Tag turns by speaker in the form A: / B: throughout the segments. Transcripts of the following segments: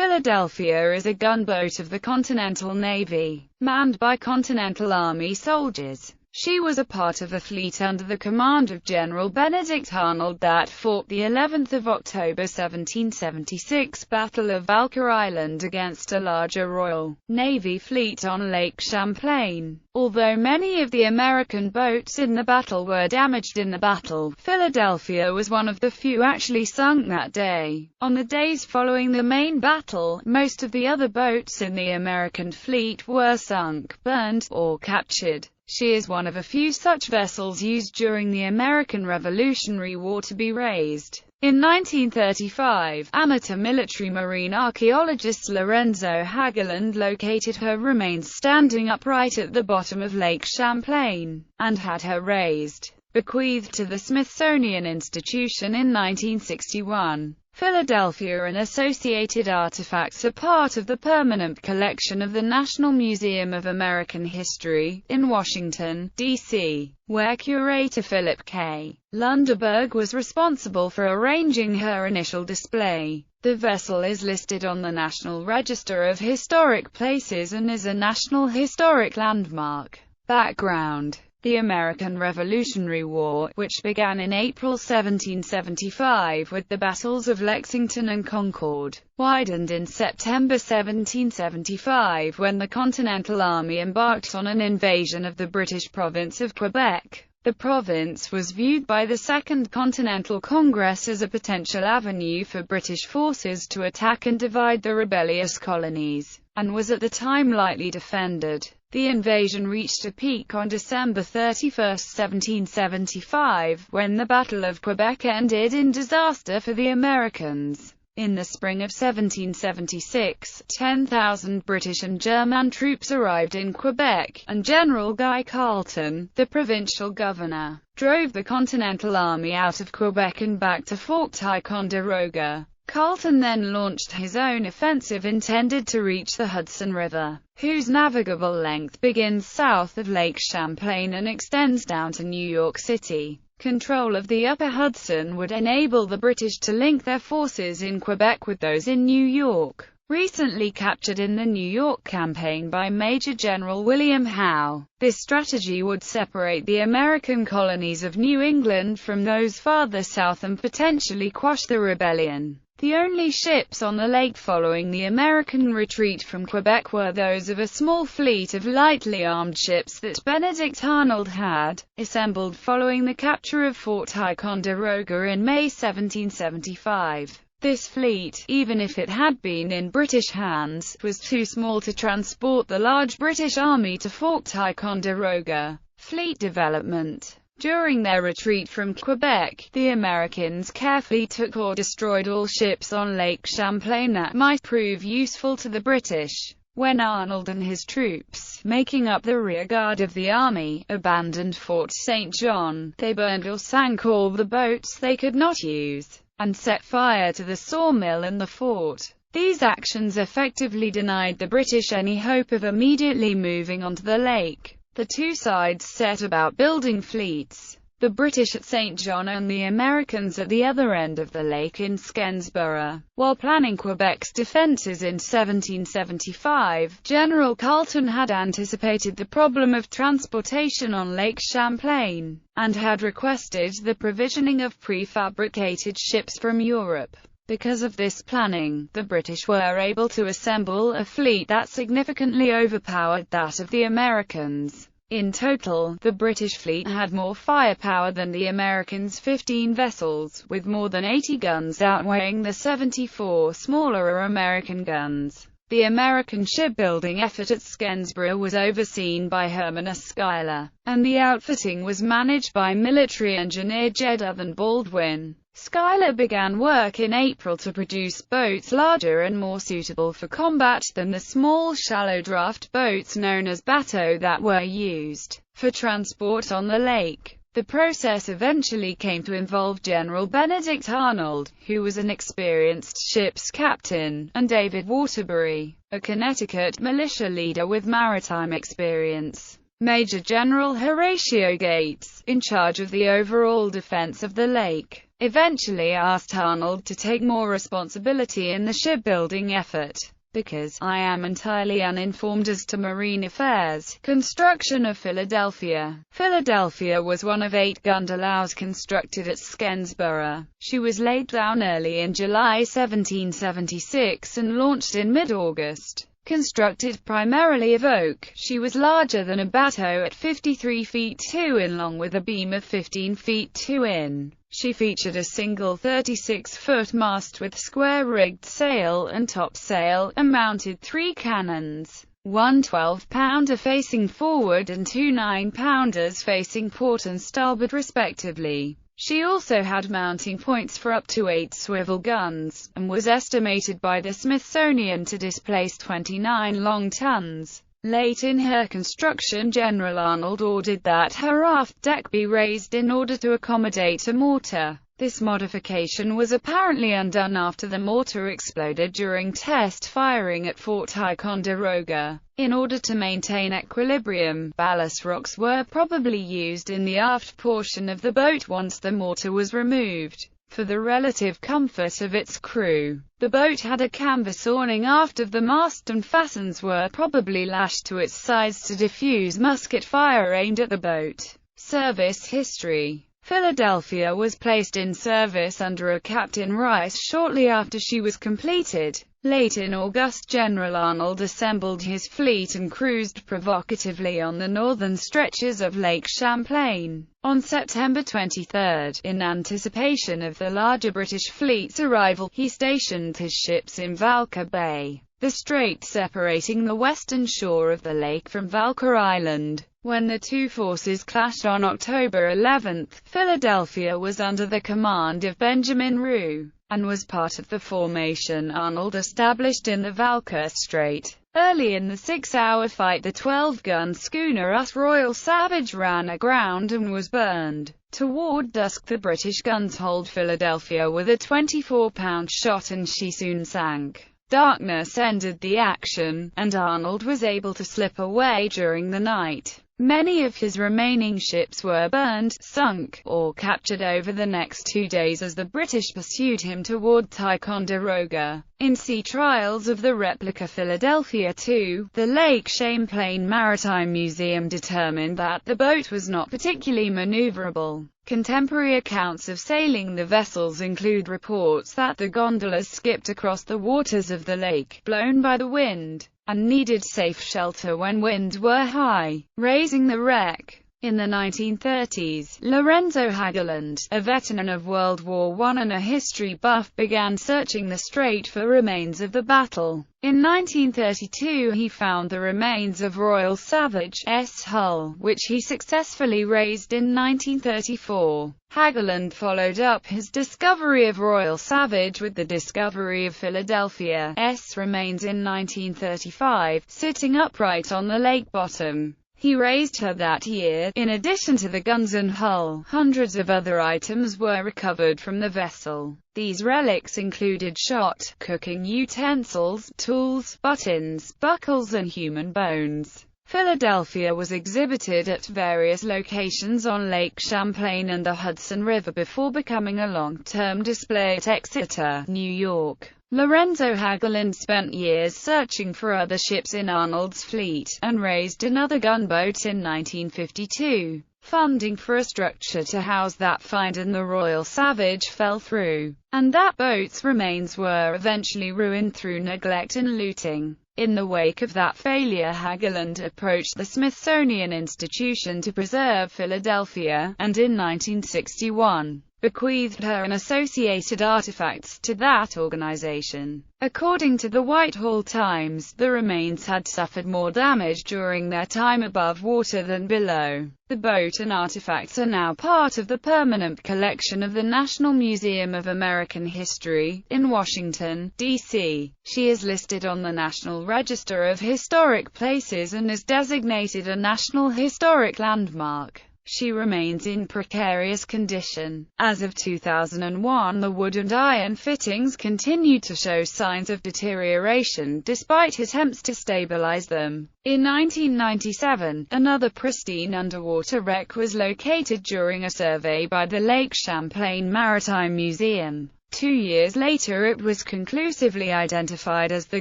A: Philadelphia is a gunboat of the Continental Navy, manned by Continental Army soldiers. She was a part of a fleet under the command of General Benedict Arnold that fought the 11th of October 1776 Battle of Valker Island against a larger Royal Navy fleet on Lake Champlain. Although many of the American boats in the battle were damaged in the battle, Philadelphia was one of the few actually sunk that day. On the days following the main battle, most of the other boats in the American fleet were sunk, burned, or captured. She is one of a few such vessels used during the American Revolutionary War to be raised. In 1935, amateur military marine archaeologist Lorenzo Hageland located her remains standing upright at the bottom of Lake Champlain, and had her raised, bequeathed to the Smithsonian Institution in 1961. Philadelphia and associated artifacts are part of the permanent collection of the National Museum of American History, in Washington, D.C., where curator Philip K. Lundeberg was responsible for arranging her initial display. The vessel is listed on the National Register of Historic Places and is a National Historic Landmark. Background: the American Revolutionary War, which began in April 1775 with the battles of Lexington and Concord, widened in September 1775 when the Continental Army embarked on an invasion of the British province of Quebec. The province was viewed by the Second Continental Congress as a potential avenue for British forces to attack and divide the rebellious colonies, and was at the time lightly defended. The invasion reached a peak on December 31, 1775, when the Battle of Quebec ended in disaster for the Americans. In the spring of 1776, 10,000 British and German troops arrived in Quebec, and General Guy Carleton, the provincial governor, drove the Continental Army out of Quebec and back to Fort Ticonderoga. Carleton then launched his own offensive intended to reach the Hudson River, whose navigable length begins south of Lake Champlain and extends down to New York City. Control of the upper Hudson would enable the British to link their forces in Quebec with those in New York. Recently captured in the New York campaign by Major General William Howe, this strategy would separate the American colonies of New England from those farther south and potentially quash the rebellion. The only ships on the lake following the American retreat from Quebec were those of a small fleet of lightly armed ships that Benedict Arnold had assembled following the capture of Fort Ticonderoga in May 1775. This fleet, even if it had been in British hands, was too small to transport the large British army to Fort Ticonderoga. Fleet development. During their retreat from Quebec, the Americans carefully took or destroyed all ships on Lake Champlain that might prove useful to the British. When Arnold and his troops, making up the rear guard of the army, abandoned Fort St. John, they burned or sank all the boats they could not use, and set fire to the sawmill and the fort. These actions effectively denied the British any hope of immediately moving onto the lake. The two sides set about building fleets, the British at St. John and the Americans at the other end of the lake in Scensborough. While planning Quebec's defences in 1775, General Carleton had anticipated the problem of transportation on Lake Champlain, and had requested the provisioning of prefabricated ships from Europe. Because of this planning, the British were able to assemble a fleet that significantly overpowered that of the Americans. In total, the British fleet had more firepower than the Americans' 15 vessels, with more than 80 guns outweighing the 74 smaller American guns. The American shipbuilding effort at Scensborough was overseen by Herman S. Schuyler, and the outfitting was managed by military engineer Jeduthan Baldwin. Schuyler began work in April to produce boats larger and more suitable for combat than the small shallow draft boats known as bateaux that were used for transport on the lake. The process eventually came to involve General Benedict Arnold, who was an experienced ship's captain, and David Waterbury, a Connecticut militia leader with maritime experience. Major General Horatio Gates, in charge of the overall defense of the lake. eventually asked Arnold to take more responsibility in the shipbuilding effort. Because I am entirely uninformed as to marine affairs. Construction of Philadelphia. Philadelphia was one of 8 gundalows constructed at Skenesborough. She was laid down early in July 1776 and launched in mid-August. Constructed primarily of oak, she was larger than a bateau at 53 feet 2 in long with a beam of 15 feet 2 in. She featured a single 36-foot mast with square-rigged sail and topsail, and mounted 3 cannons, one 12-pounder facing forward and 2 9-pounders facing port and starboard respectively. She also had mounting points for up to 8 swivel guns, and was estimated by the Smithsonian to displace 29 long tons. Late in her construction, General Arnold ordered that her aft deck be raised in order to accommodate a mortar. This modification was apparently undone after the mortar exploded during test firing at Fort Ticonderoga. In order to maintain equilibrium, ballast rocks were probably used in the aft portion of the boat once the mortar was removed. For the relative comfort of its crew, the boat had a canvas awning aft of the mast, and fascines were probably lashed to its sides to diffuse musket fire aimed at the boat. Service history. Philadelphia was placed in service under a Captain Rice shortly after she was completed. Late in August, General Arnold assembled his fleet and cruised provocatively on the northern stretches of Lake Champlain. On September 23, in anticipation of the larger British fleet's arrival, he stationed his ships in Valka Bay, the strait separating the western shore of the lake from Valka Island. When the two forces clashed on October 11, Philadelphia was under the command of Benjamin Rue, and was part of the formation Arnold established in the Valka Strait. Early in the 6-hour fight, the 12-gun schooner Royal Savage ran aground and was burned. Toward dusk, the British guns holed Philadelphia with a 24-pound shot, and she soon sank. Darkness ended the action, and Arnold was able to slip away during the night. Many of his remaining ships were burned, sunk, or captured over the next 2 days as the British pursued him toward Ticonderoga. In sea trials of the replica Philadelphia II, the Lake Champlain Maritime Museum determined that the boat was not particularly maneuverable. Contemporary accounts of sailing the vessels include reports that the gondolas skipped across the waters of the lake, blown by the wind, and needed safe shelter when winds were high, raising the wreck. In the 1930s, Lorenzo Hagelund, a veteran of World War I and a history buff, began searching the strait for remains of the battle. In 1932 he found the remains of Royal Savage's hull, which he successfully raised in 1934. Hagelund followed up his discovery of Royal Savage with the discovery of Philadelphia's remains in 1935, sitting upright on the lake bottom. He raised her that year. In addition to the guns and hull, hundreds of other items were recovered from the vessel. These relics included shot, cooking utensils, tools, buttons, buckles, and human bones. Philadelphia was exhibited at various locations on Lake Champlain and the Hudson River before becoming a long-term display at Exeter, New York. Lorenzo Hagelund spent years searching for other ships in Arnold's fleet, and raised another gunboat in 1952. Funding for a structure to house that find in the Royal Savage fell through, and that boat's remains were eventually ruined through neglect and looting. In the wake of that failure, Hagelund approached the Smithsonian Institution to preserve Philadelphia, and in 1961, bequeathed her and associated artifacts to that organization. According to the Whitehall Times, the remains had suffered more damage during their time above water than below. The boat and artifacts are now part of the permanent collection of the National Museum of American History, in Washington, D.C. She is listed on the National Register of Historic Places and is designated a National Historic Landmark. she remains in precarious condition. As of 2001, the wood and iron fittings continued to show signs of deterioration despite attempts to stabilize them. In 1997, another pristine underwater wreck was located during a survey by the Lake Champlain Maritime Museum. 2 years later it was conclusively identified as the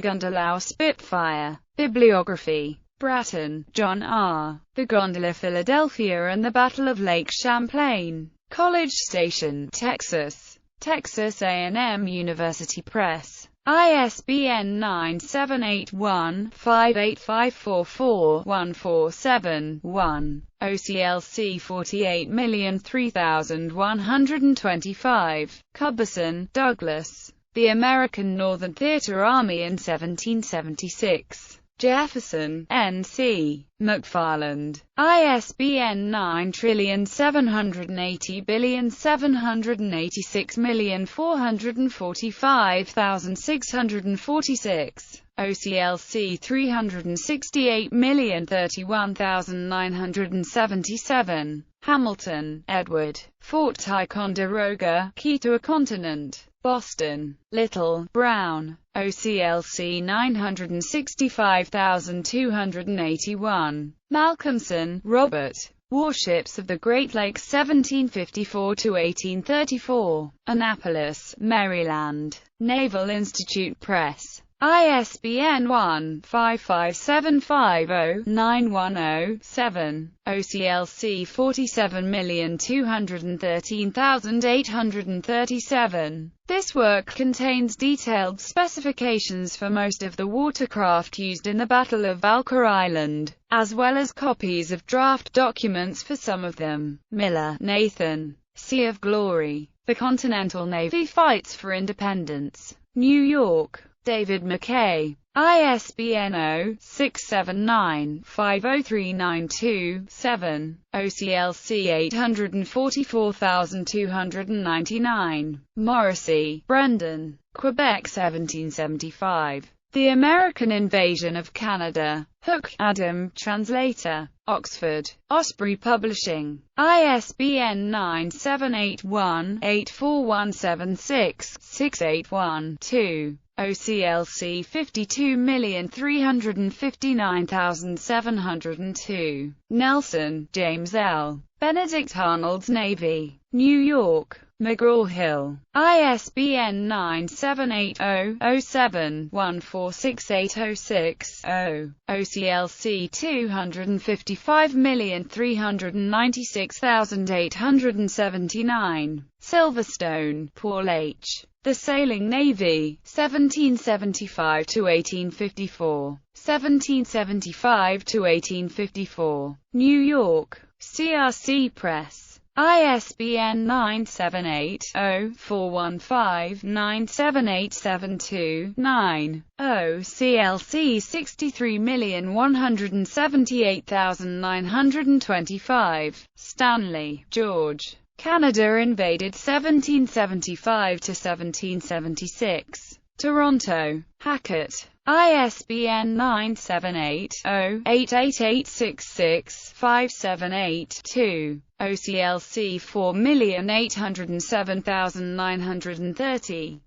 A: gundalow Spitfire. Bibliography. Bratton, John R. The Gondola Philadelphia and the Battle of Lake Champlain. College Station, Texas. Texas A&M University Press. ISBN 978-1-58544-147-1. OCLC 48003125. Cubbison, Douglas. The American Northern Theater Army in 1776. Jefferson, N.C. McFarland. ISBN 9780786745646. OCLC 368031977. Hamilton, Edward. Fort Ticonderoga, Key to a Continent. Boston. Little, Brown. OCLC 965281. Malcolmson, Robert. Warships of the Great Lakes 1754–1834. Annapolis, Maryland. Naval Institute Press. ISBN 1-55750-910-7. OCLC 47213837. This work contains detailed specifications for most of the watercraft used in the Battle of Valker Island, as well as copies of draft documents for some of them. Miller, Nathan. Sea of Glory. The Continental Navy Fights for Independence. New York. David McKay. ISBN 0-679-50392-7. OCLC 844299. Morrissey, Brendan. Quebec 1775. The American Invasion of Canada. Hook, Adam, translator. Oxford. Osprey Publishing. ISBN 978-1-84176-681-2. OCLC 52359702. Nelson, James L. Benedict Arnold's Navy. New York. McGraw-Hill. ISBN 978-0-07-146806-0. OCLC 255396879. Silverstone, Paul H. The Sailing Navy, 1775–1854. 1775–1854. New York. CRC Press. ISBN 978-0-415-97872-9. OCLC 63178925. Stanley, George. Canada invaded 1775–1776. Toronto. Hackett. ISBN 978-0-88866-578-2. OCLC 4807930.